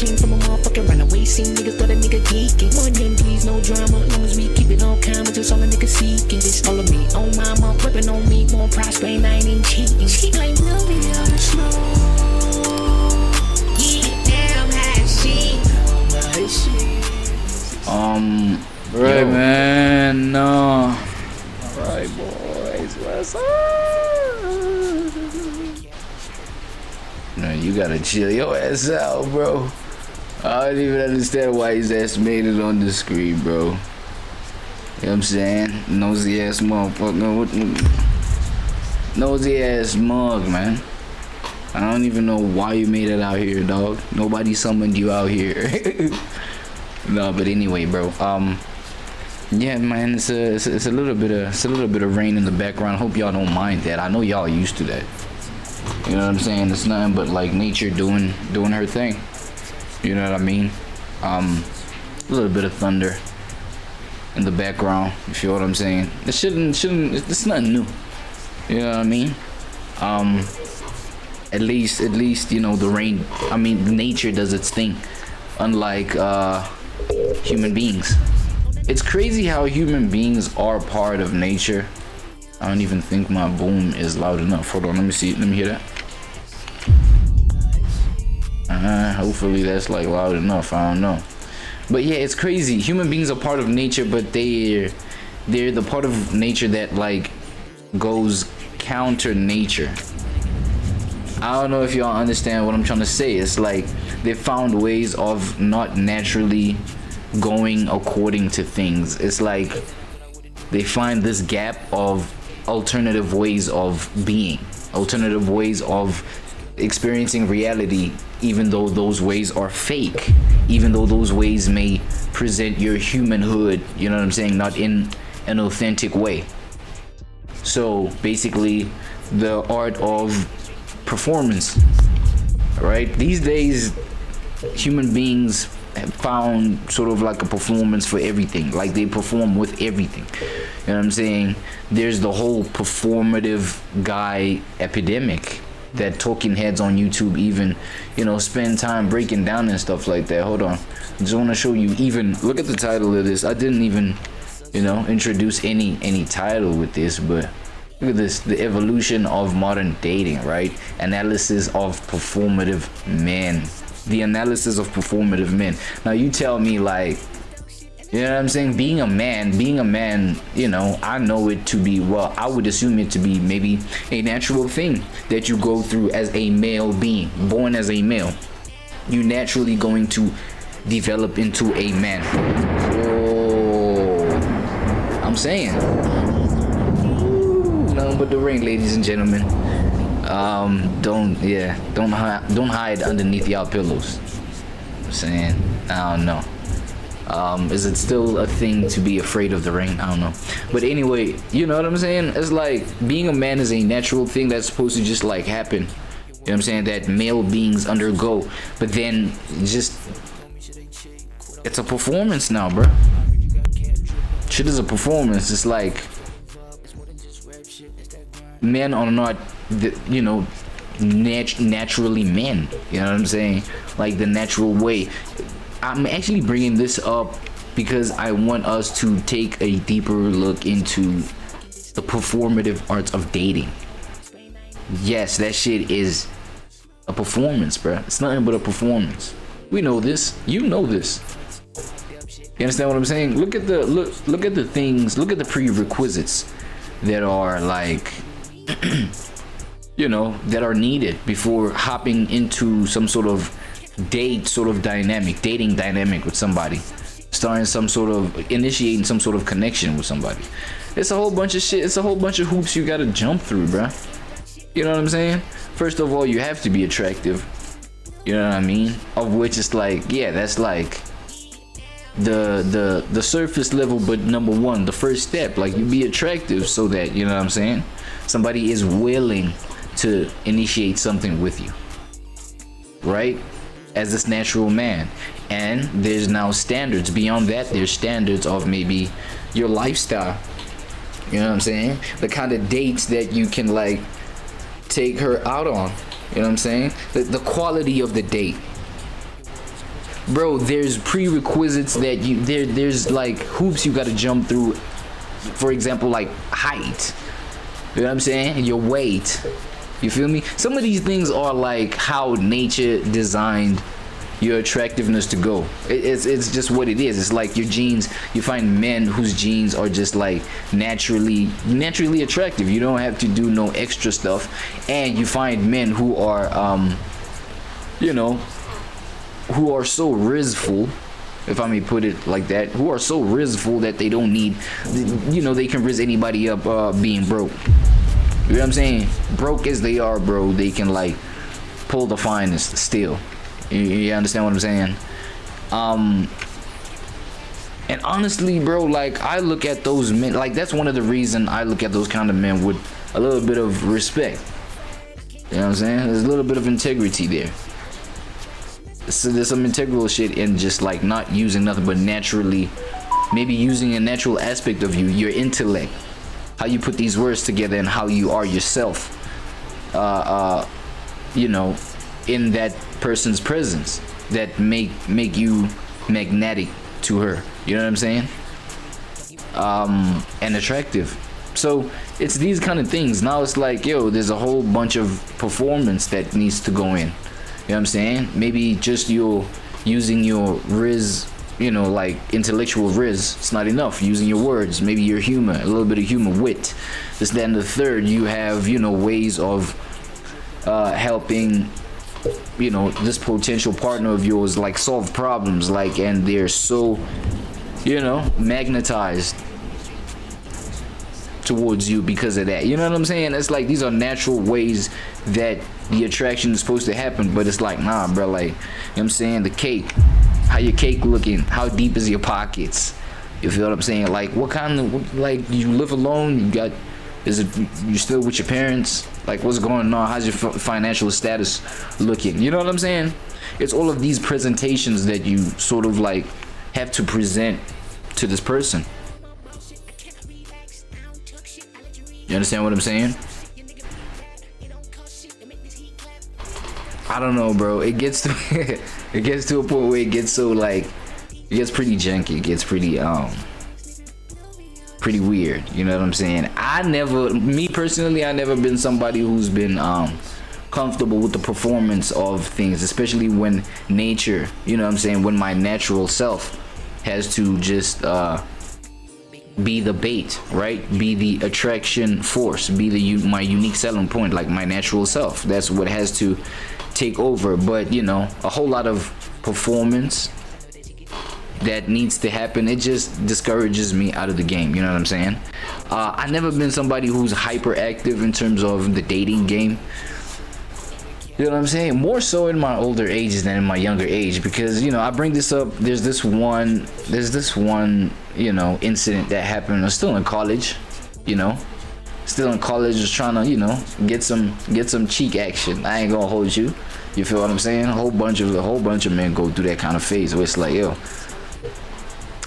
Vacation from a motherfucking runaway scene. Niggas thought a nigga geeking. More than these, no drama. Long as we keep it on camera, just all a nigga seeking. This all of me, on mama, whipping on me, more prospering, I ain't even cheating. She like Millie on the snow. Right, man. No. Alright, boys. What's up? No, you gotta chill your ass out, bro. I don't even understand why his ass made it on the screen, bro. You know what I'm saying? Nosy ass motherfucker. Nosy ass mug, man. I don't even know why you made it out here, dog. Nobody summoned you out here. No, but anyway, bro. Yeah, man. It's a little bit of rain in the background. Hope y'all don't mind that. I know y'all used to that. You know what I'm saying? It's nothing but like nature doing her thing. You know what I mean? A little bit of thunder in the background. You feel what I'm saying? It shouldn't. It's nothing new. You know what I mean? At least you know the rain. I mean, nature does its thing, unlike human beings. It's crazy how human beings are part of nature. I don't even think my boom is loud enough. Hold on, let me see. Let me hear that. Hopefully that's like loud enough. I don't know. But yeah, it's crazy. Human beings are part of nature, but they're the part of nature that like goes counter nature. I don't know if y'all understand what I'm trying to say. It's like they found ways of not naturally going according to things. It's like they find this gap of alternative ways of being, alternative ways of experiencing reality, even though those ways are fake, even though those ways may present your humanhood, you know what I'm saying, not in an authentic way. So basically the art of performance, right? These days human beings have found sort of like a performance for everything. Like they perform with everything, you know what I'm saying? There's the whole performative guy epidemic that talking heads on YouTube even, you know, spend time breaking down and stuff like that. Hold on, I just want to show you. Even look at the title of this. I didn't even, you know, introduce any title with this, but look at this: the evolution of modern dating, right? Analysis of performative men. The analysis of performative men. Now you tell me, like, you know what I'm saying, being a man, you know, I know it to be, well, I would assume it to be maybe a natural thing that you go through as a male being, born as a male. You're naturally going to develop into a man. Oh, I'm saying, nothing but the rain, ladies and gentlemen. Don't hide underneath y'all pillows. I'm saying, I don't know. Is it still a thing to be afraid of the rain? I don't know. But anyway, you know what I'm saying? It's like being a man is a natural thing that's supposed to just like happen. You know what I'm saying? That male beings undergo. But then just, it's a performance now, bro. Shit is a performance. It's like men are not, you know, naturally men. You know what I'm saying? Like the natural way. I'm actually bringing this up because I want us to take a deeper look into the performative arts of dating. Yes, that shit is a performance, bro. It's nothing but a performance. We know this. You know this. You understand what I'm saying? Look at the things. Look at the prerequisites that are like, you know, that are needed before hopping into some sort of dating dynamic with somebody, starting some sort of, initiating some sort of connection with somebody. It's a whole bunch of shit. It's a whole bunch of hoops you gotta jump through, bruh. You know what I'm saying? First of all, you have to be attractive. You know what I mean? Of which it's like, yeah, that's like the surface level, but number one, the first step, like you be attractive so that, you know what I'm saying, somebody is willing to initiate something with you, right? As this natural man. And there's now standards beyond that. There's standards of maybe your lifestyle, you know what I'm saying, the kind of dates that you can like take her out on, you know what I'm saying, the quality of the date. bro, there's prerequisites that there's like hoops you gotta jump through. For example, like height. You know what I'm saying? Your weight. You feel me? Some of these things are like how nature designed your attractiveness to go. It's just what it is. It's like your genes. You find men whose genes are just like naturally attractive. You don't have to do no extra stuff. And you find men who are you know, who are so rizful, if I may put it like that, who are so rizful that they don't need, you know, they can riz anybody up being broke. You know what I'm saying? Broke as they are, bro, they can like pull the finest still. You understand what I'm saying? And honestly, bro, like I look at those men, like that's one of the reasons I look at those kind of men with a little bit of respect. You know what I'm saying? There's a little bit of integrity there. So there's some integral shit in just like not using nothing but naturally, maybe using a natural aspect of you, your intellect, how you put these words together and how you are yourself, you know, in that person's presence that make you magnetic to her. You know what I'm saying? And attractive. So it's these kind of things. Now it's like, yo, there's a whole bunch of performance that needs to go in. You know what I'm saying? Maybe just you using your riz, you know, like intellectual riz, it's not enough. Using your words, maybe your humor, a little bit of humor, wit. This, that, and the third, you have, you know, ways of helping, you know, this potential partner of yours like solve problems, like, and they're so, you know, magnetized towards you because of that. You know what I'm saying? It's like these are natural ways that the attraction is supposed to happen, but it's like, nah, bro, like, you know what I'm saying? The cake, how your cake looking, how deep is your pockets? You feel what I'm saying? Like, what kind of, like, you live alone, you got, is it, you still with your parents? Like, what's going on? How's your financial status looking? You know what I'm saying? It's all of these presentations that you sort of like have to present to this person. You understand what I'm saying? I don't know, bro. It gets to it gets to a point where it gets so like, it gets pretty janky. It gets pretty pretty weird. You know what I'm saying? Me personally, I never been somebody who's been comfortable with the performance of things, especially when nature, you know what I'm saying, when my natural self has to just be the bait, right? Be the attraction force, be my unique selling point, like my natural self. That's what has to take over. But you know, a whole lot of performance that needs to happen, it just discourages me out of the game. You know what I'm saying? I've never been somebody who's hyperactive in terms of the dating game. You know what I'm saying? More so in my older ages than in my younger age, because, you know, I bring this up. There's this one, you know, incident that happened. I was still in college, you know, just trying to, you know, get some cheek action. I ain't gonna hold you. You feel what I'm saying? A whole bunch of men go through that kind of phase where it's like, yo,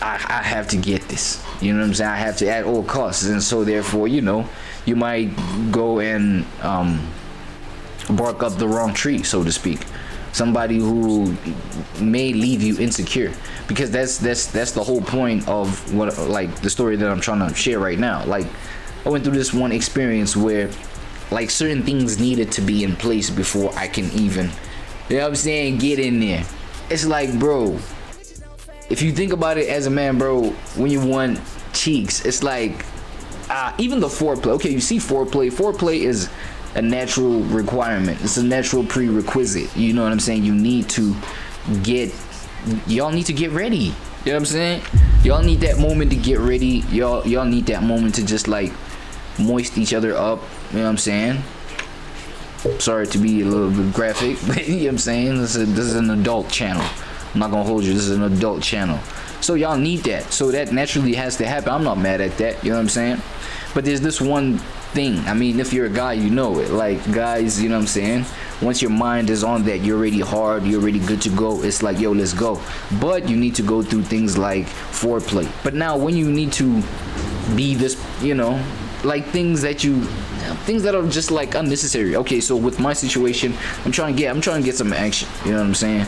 I have to get this. You know what I'm saying? I have to at all costs, and so therefore, you know, you might go and bark up the wrong tree, so to speak. Somebody who may leave you insecure, because that's the whole point of what, like, the story that I'm trying to share right now. Like, I went through this one experience where, like, certain things needed to be in place before I can even, you know what I'm saying, get in there. It's like, bro, if you think about it as a man, bro, when you want cheeks, it's like, even the foreplay. Okay, you see foreplay is a natural requirement. It's a natural prerequisite. You know what I'm saying? Y'all need to get ready. You know what I'm saying? Y'all need that moment to get ready. Y'all need that moment to just like moist each other up. You know what I'm saying? Sorry to be a little bit graphic, but you know what I'm saying? This is an adult channel. I'm not gonna hold you. This is an adult channel. So y'all need that. So that naturally has to happen. I'm not mad at that. You know what I'm saying? But there's this one thing. I mean, if you're a guy, you know it. Like, guys, you know what I'm saying? Once your mind is on that, you're already hard, you're already good to go. It's like, yo, let's go. But you need to go through things like foreplay. But now when you need to be this, you know, like things that are just like unnecessary. Okay, so with my situation, I'm trying to get some action. You know what I'm saying?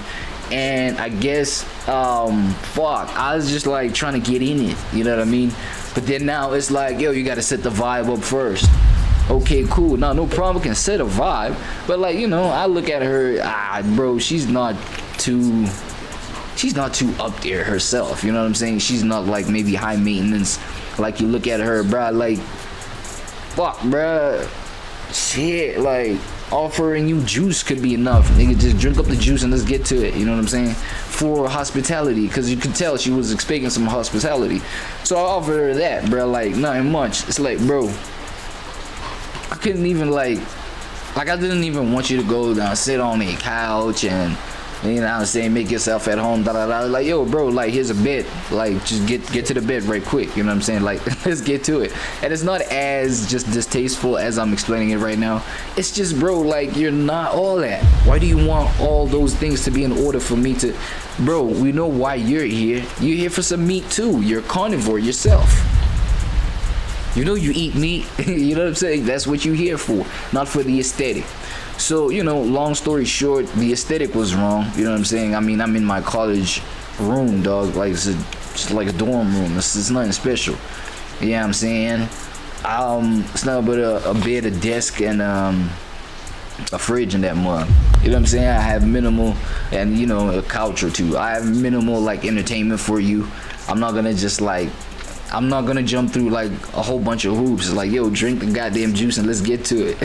and I guess fuck, I was just like trying to get in it, you know what I mean? But then now it's like, yo, you gotta set the vibe up first. Okay, cool. Now, no problem, can set a vibe, but like, you know, I look at her, bro, she's not too up there herself, you know what I'm saying? She's not like maybe high maintenance. Like, you look at her, bruh, like, fuck, bruh, shit, like, offering you juice could be enough. Nigga, just drink up the juice and let's get to it, you know what I'm saying? For hospitality, because you could tell she was expecting some hospitality. So I offered her that, bruh, like, nothing much. It's like, bro, I couldn't even like I didn't even want you to go down, sit on a couch and, you know what I'm saying, make yourself at home, like, yo, bro, like, here's a bed, like, just get to the bed right quick, you know what I'm saying, like, let's get to it. And it's not as just distasteful as I'm explaining it right now. It's just, bro, like, you're not all that. Why do you want all those things to be in order for me to, bro, we know why you're here. You're here for some meat too. You're a carnivore yourself. You know you eat meat. You know what I'm saying? That's what you're here for, not for the aesthetic. So, you know, long story short, the aesthetic was wrong. You know what I'm saying? I mean, I'm in my college room, dog. Like, it's just like a dorm room. It's nothing special. You know what I'm saying? It's nothing but a bed, a desk, and a fridge in that mug. You know what I'm saying? I have minimal, and, you know, a couch or two. I have minimal, like, entertainment for you. I'm not gonna just, like, I'm not gonna jump through like a whole bunch of hoops. It's like, yo, drink the goddamn juice and let's get to it.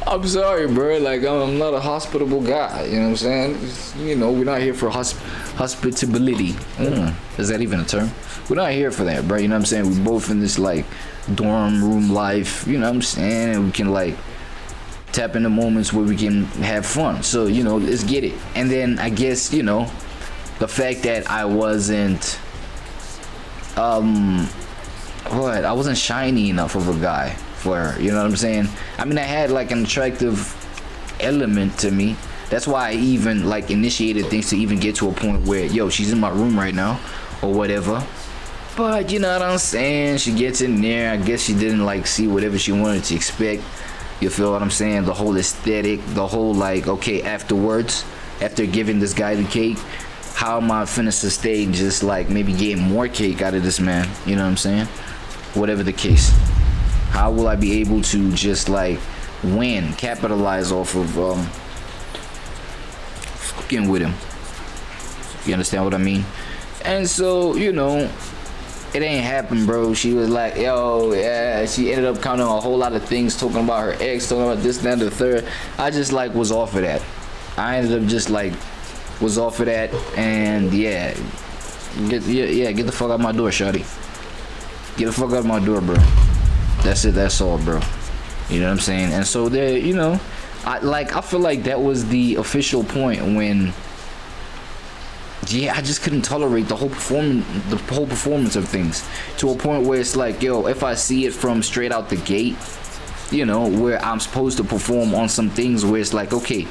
I'm sorry, bro. Like, I'm not a hospitable guy. You know what I'm saying? You know, we're not here for hospitability. Is that even a term? We're not here for that, bro. You know what I'm saying? We're both in this like dorm room life. You know what I'm saying? And we can like tap into moments where we can have fun. So, you know, let's get it. And then I guess, you know, the fact that I wasn't I wasn't shiny enough of a guy for her, you know what I'm saying? I mean, I had like an attractive element to me. That's why I even like initiated things to even get to a point where, yo, she's in my room right now or whatever. But you know what I'm saying? She gets in there. I guess she didn't like see whatever she wanted to expect. You feel what I'm saying? The whole aesthetic, the whole like, okay, afterwards, after giving this guy the cake, how am I finna sustain just like maybe getting more cake out of this man? You know what I'm saying? Whatever the case. How will I be able to just like win, capitalize off of fucking with him? You understand what I mean? And so, you know, it ain't happened, bro. She was like, yo, yeah, she ended up counting a whole lot of things, talking about her ex, talking about this, that, and the third. I just like was off of that. I ended up just like was off of that, and yeah, get the fuck out my door, shawty. Get the fuck out my door, bro. That's it. That's all, bro. You know what I'm saying? And so there, you know, I feel like that was the official point when, yeah, I just couldn't tolerate the whole performance of things, to a point where it's like, yo, if I see it from straight out the gate, you know, where I'm supposed to perform on some things where it's like, okay,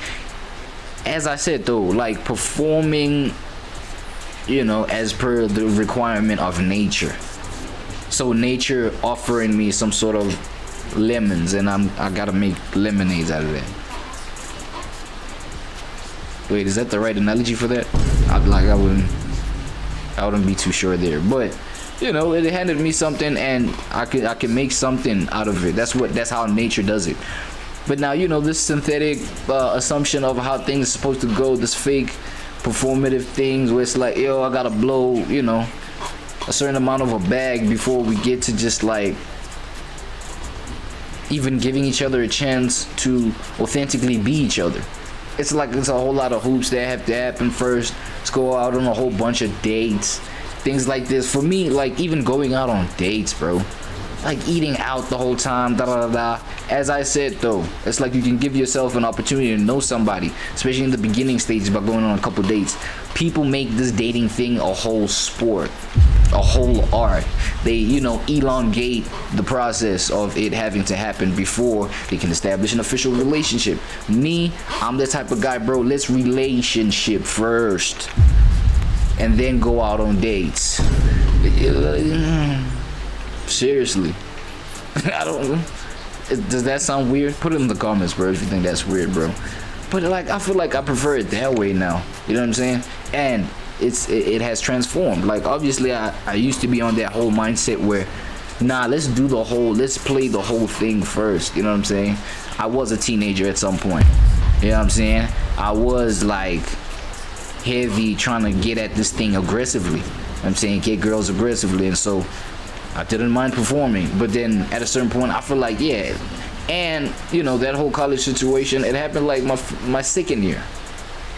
as I said though, like performing, you know, as per the requirement of nature. So nature offering me some sort of lemons, and I gotta make lemonades out of that. Wait, is that the right analogy for that? I wouldn't be too sure there, but you know, it handed me something, and I could make something out of it. That's how nature does it. But now, you know, this synthetic assumption of how things are supposed to go, this fake performative things where it's like, yo, I gotta blow, you know, a certain amount of a bag before we get to just like even giving each other a chance to authentically be each other. It's like there's a whole lot of hoops that have to happen first. Let's go out on a whole bunch of dates, things like this. For me, like even going out on dates, bro, like eating out the whole time, As I said though, it's like you can give yourself an opportunity to know somebody, especially in the beginning stages by going on a couple dates. People make this dating thing a whole sport, a whole art. They, you know, elongate the process of it having to happen before they can establish an official relationship. Me, I'm the type of guy, bro, let's relationship first and then go out on dates. Seriously. I don't. Does that sound weird? Put it in the comments, bro, if you think that's weird, bro. But like, I feel like I prefer it that way now. You know what I'm saying? And it has transformed. Like, obviously I used to be on that whole mindset where, nah, let's play the whole thing first. You know what I'm saying? I was a teenager at some point. You know what I'm saying? I was like heavy trying to get at this thing aggressively. I'm saying get girls aggressively, and so I didn't mind performing. But then at a certain point, I feel like, yeah. And you know, that whole college situation, it happened like my second year,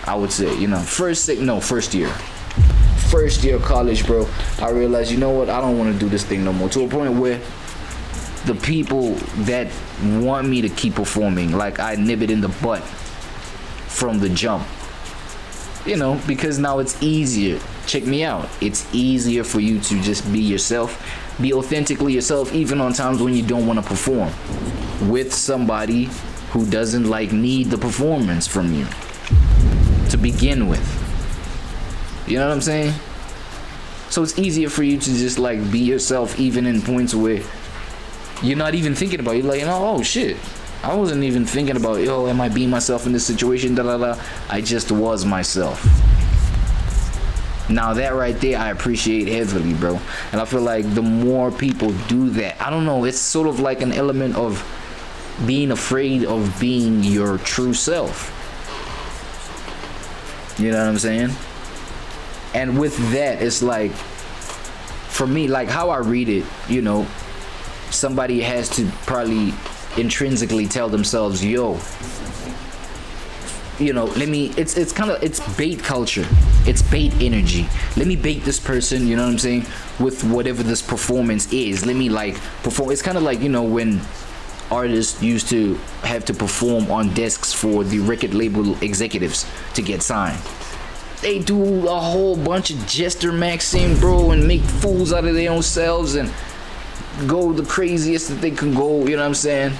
I would say. You know, first year of college, bro. I realized, you know what, I don't want to do this thing no more, to a point where the people that want me to keep performing, like, I nib it in the butt from the jump. You know, because now it's easier. Check me out. It's easier for you to just be yourself, be authentically yourself, even on times when you don't want to perform, with somebody who doesn't like need the performance from you to begin with. You know what I'm saying? So it's easier for you to just like be yourself, even in points where you're not even thinking about it. You're like, oh shit, I wasn't even thinking about, yo, am I being myself in this situation? Da da da. I just was myself. Now that right there, I appreciate heavily, bro. And I feel like the more people do that, I don't know, it's sort of like an element of being afraid of being your true self. You know what I'm saying? And with that, it's like, for me, like how I read it, you know, somebody has to probably intrinsically tell themselves, yo, you know, it's bait culture, it's bait energy. Let me bait this person, you know what I'm saying, with whatever this performance is. Let me like perform. It's kind of like, you know, when artists used to have to perform on desks for the record label executives to get signed. They do a whole bunch of jester maxing, bro, and make fools out of their own selves and go the craziest that they can go, you know what I'm saying?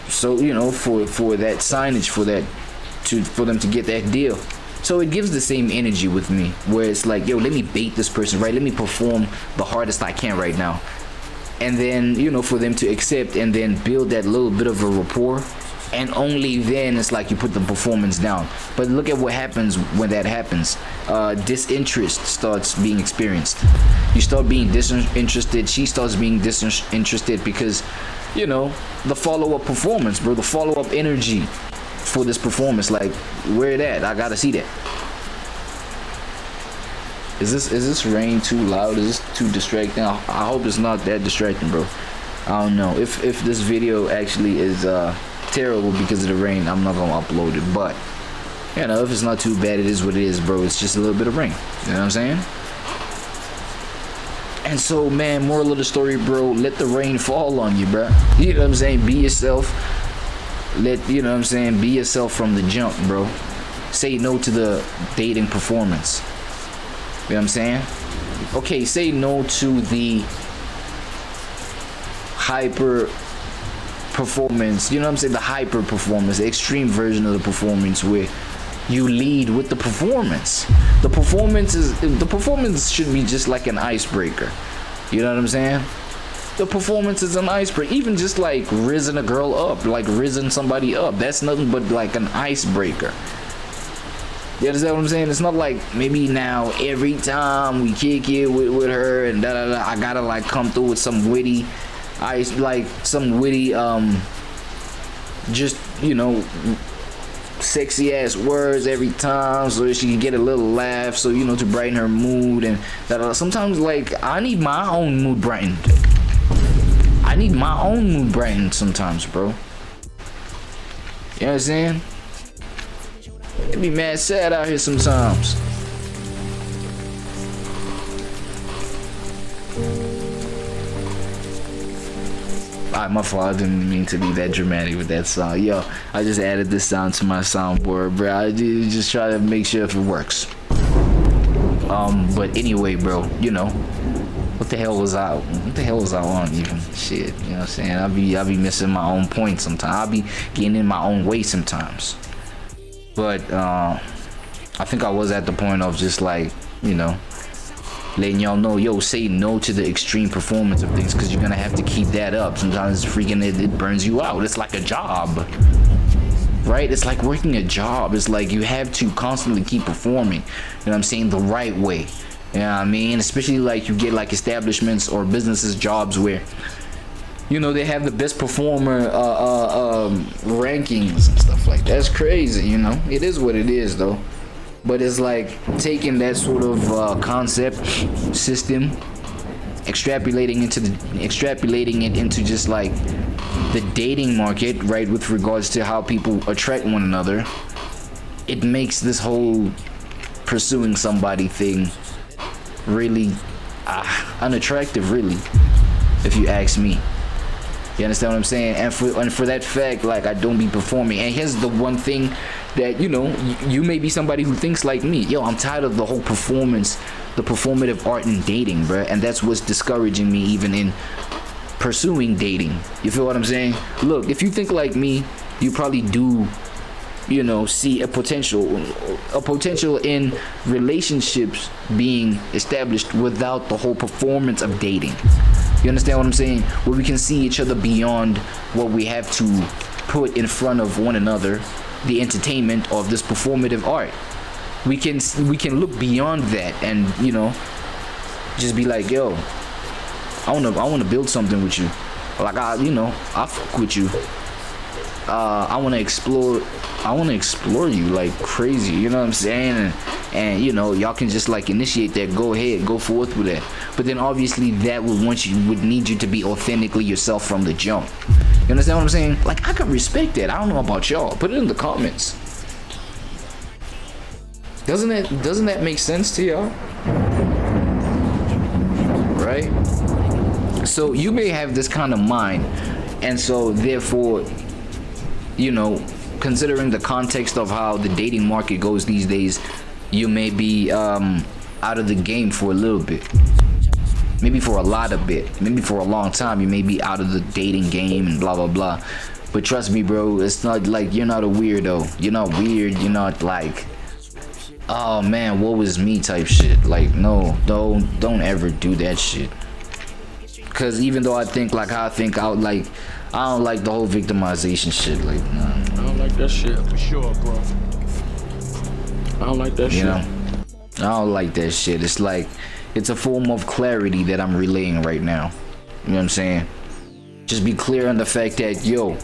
So, you know, for that signage, for them to get that deal. So it gives the same energy with me, where it's like, yo, let me bait this person, right? Let me perform the hardest I can right now. And then, you know, for them to accept and then build that little bit of a rapport. And only then it's like you put the performance down. But look at what happens when that happens. Disinterest starts being experienced. You start being disinterested. She starts being disinterested because, you know, the follow-up performance, bro. The follow-up energy for this performance. Like, where it at? I gotta see that. Is this rain too loud? Is this too distracting? I hope it's not that distracting, bro. I don't know. If this video actually is terrible because of the rain, I'm not gonna upload it. But you know, if it's not too bad, it is what it is, bro. It's just a little bit of rain. You know what I'm saying? And so, man, moral of the story, bro, let the rain fall on you, bro. You know what I'm saying? Be yourself. You know what I'm saying? Be yourself from the jump, bro. Say no to the dating performance. You know what I'm saying? Okay, say no to the hyper performance. You know what I'm saying? The hyper performance, the extreme version of the performance where you lead with the performance. The performance should be just like an icebreaker. You know what I'm saying? The performance is an icebreaker. Even just like rizzing a girl up, like rizzing somebody up. That's nothing but like an icebreaker. You understand what I'm saying? It's not like maybe now every time we kick it with her and da da da, I gotta like come through with some witty, just, you know, sexy ass words every time so she can get a little laugh, so, you know, to brighten her mood and da da da. Sometimes like I need my own mood brightened. I need my own mood brightened sometimes, bro. You know what I'm saying? It be mad sad out here sometimes. Alright, my fault. I didn't mean to be that dramatic with that song. Yo, I just added this sound to my soundboard, bro. I just try to make sure if it works. But anyway, bro, you know, what the hell was I on even? Shit, you know what I'm saying? I be missing my own point sometimes. I be getting in my own way sometimes. But I think I was at the point of just like, you know, letting y'all know, yo, say no to the extreme performance of things, because you're gonna have to keep that up. Sometimes freaking it burns you out. It's like a job. You know right? It's like working a job. It's like you have to constantly keep performing, you know what I'm saying, the right way. You know what I mean? Especially like you get like establishments or businesses, jobs where, you know, they have the best performer rankings and stuff like that. That's crazy, you know. It is what it is though. But it's like taking that sort of concept system, extrapolating it into just like the dating market, right, with regards to how people attract one another. It makes this whole pursuing somebody thing really unattractive, really, if you ask me. You understand what I'm saying? And for that fact, like, I don't be performing. And here's the one thing that, you know, you may be somebody who thinks like me. Yo, I'm tired of the whole performance, the performative art in dating, bruh. And that's what's discouraging me even in pursuing dating. You feel what I'm saying? Look, if you think like me, you probably do, you know, see a potential in relationships being established without the whole performance of dating. You understand what I'm saying? Where we can see each other beyond what we have to put in front of one another, the entertainment of this performative art. We can look beyond that and, you know, just be like, yo, I wanna build something with you. Like, I fuck with you. I wanna explore you like crazy, you know what I'm saying? And you know, y'all can just like initiate that, go ahead, go forth with that. But then obviously that would need you to be authentically yourself from the jump. You understand what I'm saying? Like, I can respect that. I don't know about y'all. Put it in the comments. Doesn't that make sense to y'all? Right? So you may have this kind of mind, and so therefore, you know, considering the context of how the dating market goes these days, you may be out of the game for a little bit. Maybe for a lot of bit. Maybe for a long time you may be out of the dating game and blah blah blah. But trust me, bro, it's not like you're not a weirdo. You're not weird. You're not like, oh man, woe is me type shit. Like, no, don't ever do that shit. Cause even though I think like how I think, I don't like the whole victimization shit. Like, nah. I don't like that shit for sure, bro. I don't like that shit. You know, I don't like that shit. It's like, it's a form of clarity that I'm relaying right now. You know what I'm saying? Just be clear on the fact that, yo,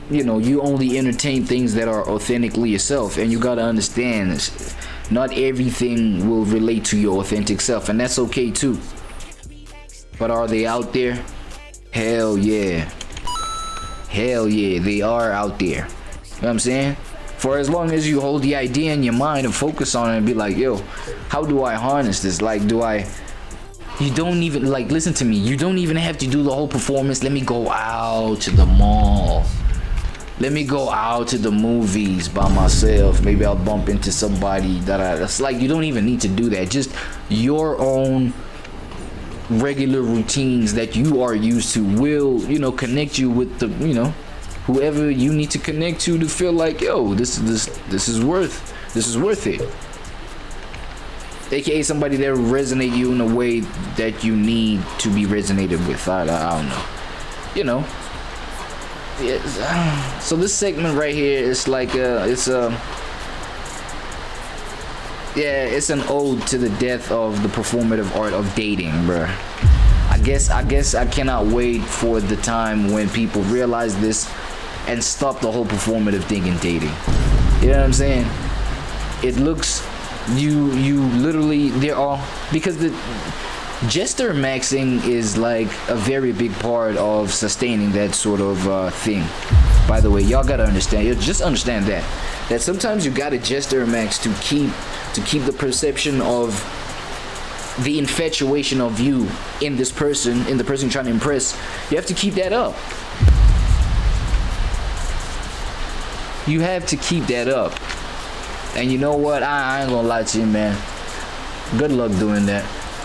you know, you only entertain things that are authentically yourself, and you gotta understand this. Not everything will relate to your authentic self, and that's okay too. But are they out there? Hell yeah. Hell yeah, they are out there. You know what I'm saying? For as long as you hold the idea in your mind and focus on it and be like, yo, how do I harness this? Like, you don't even, like, listen to me. You don't even have to do the whole performance. Let me go out to the mall. Let me go out to the movies by myself. Maybe I'll bump into somebody that's like, you don't even need to do that. Just your own regular routines that you are used to will, you know, connect you with the, you know, whoever you need to connect to feel like, yo, this is worth it. AKA somebody that will resonate you in a way that you need to be resonated with. I don't know. You know. Yeah, so this segment right here is like it's an ode to the death of the performative art of dating, bruh. I guess I cannot wait for the time when people realize this and stop the whole performative thing in dating. You know what I'm saying? It looks, you literally, there are, because the gesture maxing is like a very big part of sustaining that sort of thing. By the way, y'all gotta understand, you just understand that sometimes you gotta gesture max to keep the perception of the infatuation of you in the person you're trying to impress. You have to keep that up. You have to keep that up. And you know what? I ain't gonna lie to you, man. Good luck doing that.